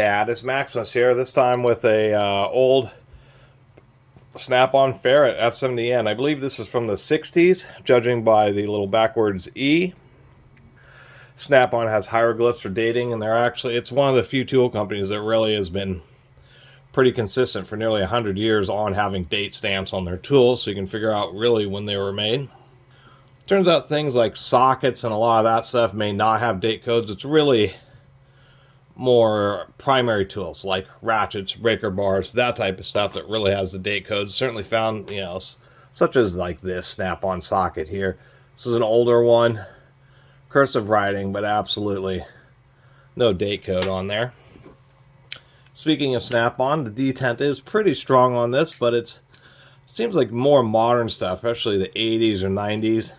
Catus Maximus here, this time with a old snap-on Ferret F70N. I believe this is from the 60s, judging by the little backwards E. Snap-on has hieroglyphs for dating, and it's one of the few tool companies that really has been pretty consistent for nearly 100 years on having date stamps on their tools, so you can figure out really when they were made. Turns out things like sockets and a lot of that stuff may not have date codes. It's really more primary tools like ratchets, breaker bars, that type of stuff that really has the date codes. Certainly found, such as like this snap-on socket here. This is an older one, cursive writing, but absolutely no date code on there. Speaking of snap-on, the detent is pretty strong on this, but it seems like more modern stuff, especially the 80s or 90s.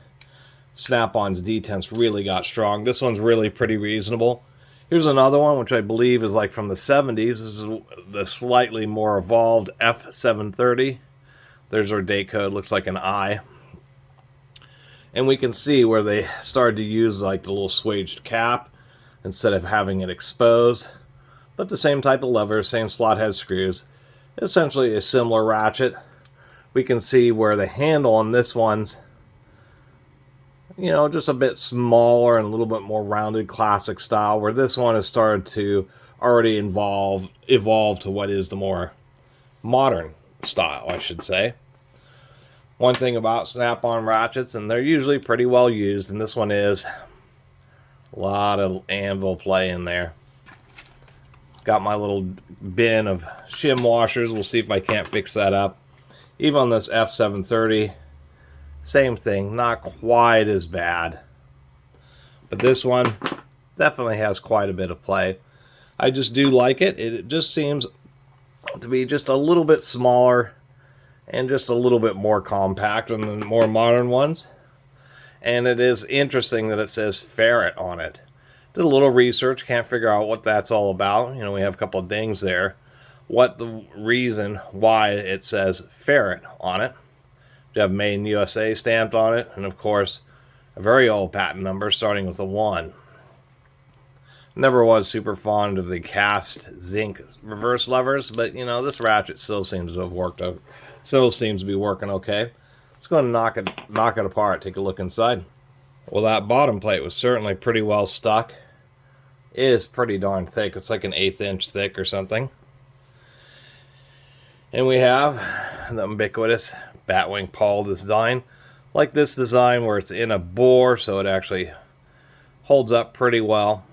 Snap-on's detents really got strong. This one's really pretty reasonable. Here's another one, which I believe is like from the 70s. This is the slightly more evolved F730. There's our date code. Looks like an I. And we can see where they started to use like the little swaged cap instead of having it exposed. But the same type of lever, same slot head screws. Essentially a similar ratchet. We can see where the handle on this one's just a bit smaller and a little bit more rounded classic style, where this one has started to already evolve to what is the more modern style, I should say. One thing about snap-on ratchets, and they're usually pretty well used, and this one is a lot of anvil play in there. Got my little bin of shim washers. We'll see if I can't fix that up. Even on this F730, same thing, not quite as bad. But this one definitely has quite a bit of play. I just do like it. It just seems to be just a little bit smaller and just a little bit more compact than the more modern ones. And it is interesting that it says Ferret on it. Did a little research, can't figure out what that's all about. We have a couple of dings there. What the reason why it says Ferret on it. You have Made in USA stamped on it, and of course, a very old patent number starting with a 1. Never was super fond of the cast zinc reverse levers, but this ratchet still seems to have worked out. Still seems to be working okay. Let's go and knock it apart, take a look inside. Well, that bottom plate was certainly pretty well stuck. It is pretty darn thick. It's like an 1/8 inch thick or something. And we have the ubiquitous Batwing Paul design. Like this design where it's in a bore, so it actually holds up pretty well.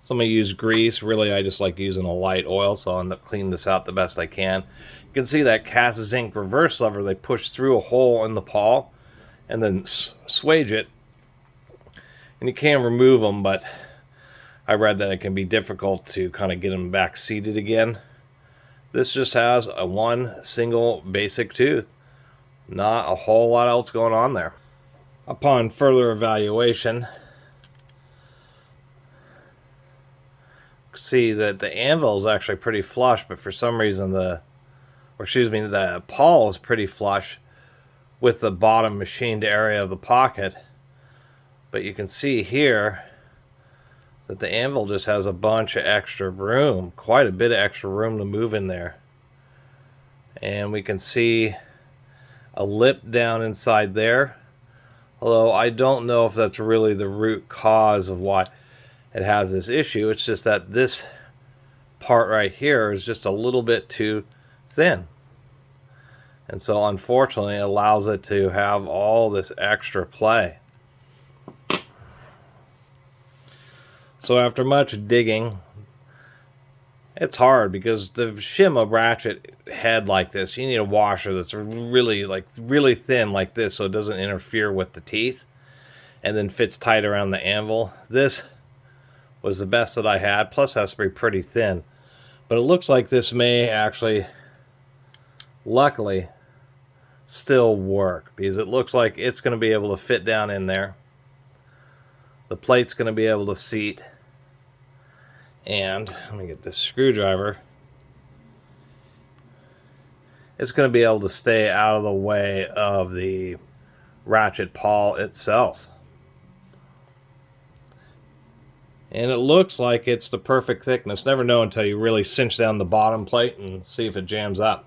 So I'm going to use grease. Really, I just like using a light oil, so I'll clean this out the best I can. You can see that cast zinc reverse lever. They push through a hole in the pawl and then swage it. And you can remove them, but I read that it can be difficult to kind of get them back seated again. This just has one single basic tooth. Not a whole lot else going on there. Upon further evaluation, see that the anvil is actually pretty flush, but for some reason the pawl is pretty flush with the bottom machined area of the pocket. But you can see here that the anvil just has a bunch of extra room, quite a bit of extra room to move in there. And we can see a lip down inside there, although I don't know if that's really the root cause of why it has this issue. It's just that this part right here is just a little bit too thin, and so unfortunately it allows it to have all this extra play. So after much digging, it's hard because to shim a ratchet head like this, you need a washer that's really thin like this, so it doesn't interfere with the teeth and then fits tight around the anvil. This was the best that I had, plus has to be pretty thin. But it looks like this may actually, luckily, still work, because it looks like it's going to be able to fit down in there. The plate's going to be able to seat. And let me get this screwdriver. It's going to be able to stay out of the way of the ratchet pawl itself. And it looks like it's the perfect thickness. Never know until you really cinch down the bottom plate and see if it jams up.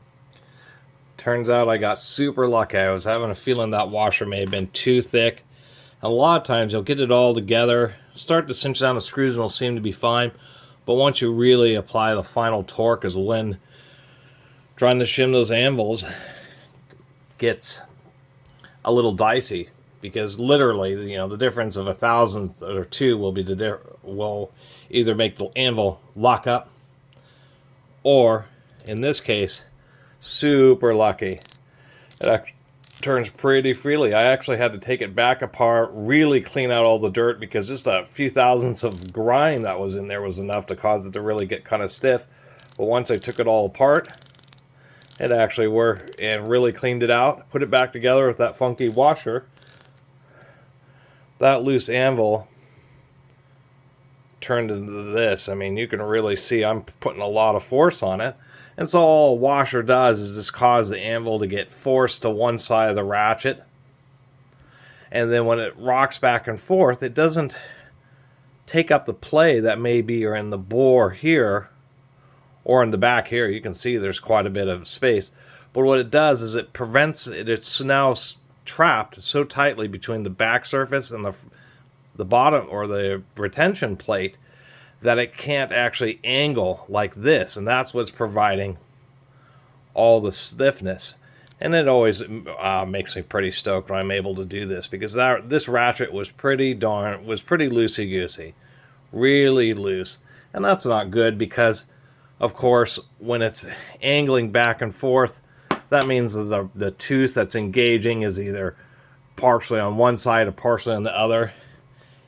Turns out I got super lucky. I was having a feeling that washer may have been too thick. A lot of times you'll get it all together, start to cinch down the screws and it'll seem to be fine. But once you really apply the final torque is when trying to shim those anvils gets a little dicey. Because literally, the difference of a thousandth or two will either make the anvil lock up, or in this case, super lucky, it turns pretty freely. I actually had to take it back apart, really clean out all the dirt, because just a few thousandths of grime that was in there was enough to cause it to really get kind of stiff. But once I took it all apart, it actually worked and really cleaned it out, put it back together with that funky washer. That loose anvil turned into this. I mean, you can really see I'm putting a lot of force on it. And so all a washer does is just cause the anvil to get forced to one side of the ratchet. And then when it rocks back and forth, it doesn't take up the play that may be or in the bore here or in the back here. You can see there's quite a bit of space. But what it does is it prevents it. It's now trapped so tightly between the back surface and the bottom or the retention plate that it can't actually angle like this, and that's what's providing all the stiffness. And it always makes me pretty stoked when I'm able to do this, because this ratchet was pretty loosey-goosey, really loose. And that's not good, because of course when it's angling back and forth, that means that the tooth that's engaging is either partially on one side or partially on the other.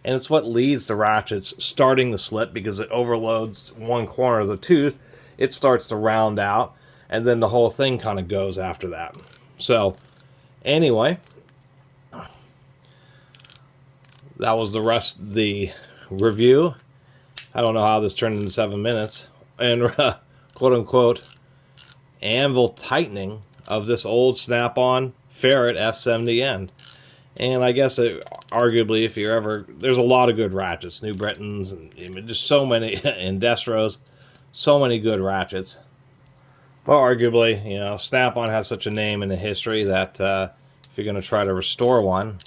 And it's what leads to ratchets starting to slip, because it overloads one corner of the tooth. It starts to round out, and then the whole thing kind of goes after that. So, anyway, that was the rest of the review. I don't know how this turned into 7 minutes. And quote-unquote anvil tightening of this old snap-on Ferret F70N. And I guess arguably, if you're ever, there's a lot of good ratchets, New Britons, and just so many, and Destros, so many good ratchets. But arguably, Snap-on has such a name in the history that if you're going to try to restore one,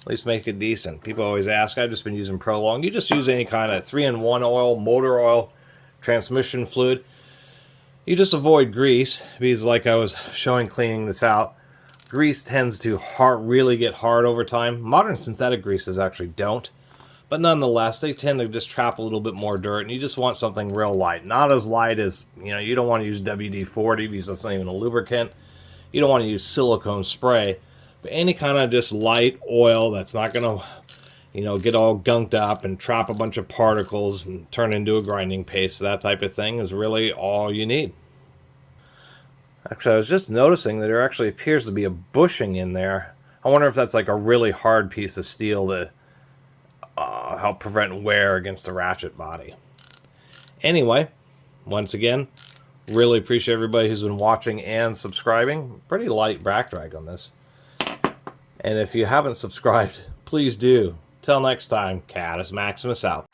at least make it decent. People always ask, I've just been using Prolong. You just use any kind of 3-in-1 oil, motor oil, transmission fluid. You just avoid grease, because like I was showing cleaning this out, grease tends to really get hard over time. Modern synthetic greases actually don't. But nonetheless, they tend to just trap a little bit more dirt, and you just want something real light. Not as light as, you don't want to use WD-40 because that's not even a lubricant. You don't want to use silicone spray. But any kind of just light oil that's not going to, get all gunked up and trap a bunch of particles and turn into a grinding paste, that type of thing is really all you need. Actually, I was just noticing that there actually appears to be a bushing in there. I wonder if that's like a really hard piece of steel to help prevent wear against the ratchet body. Anyway, once again, really appreciate everybody who's been watching and subscribing. Pretty light back drag on this. And if you haven't subscribed, please do. Till next time, Catus Maximus out.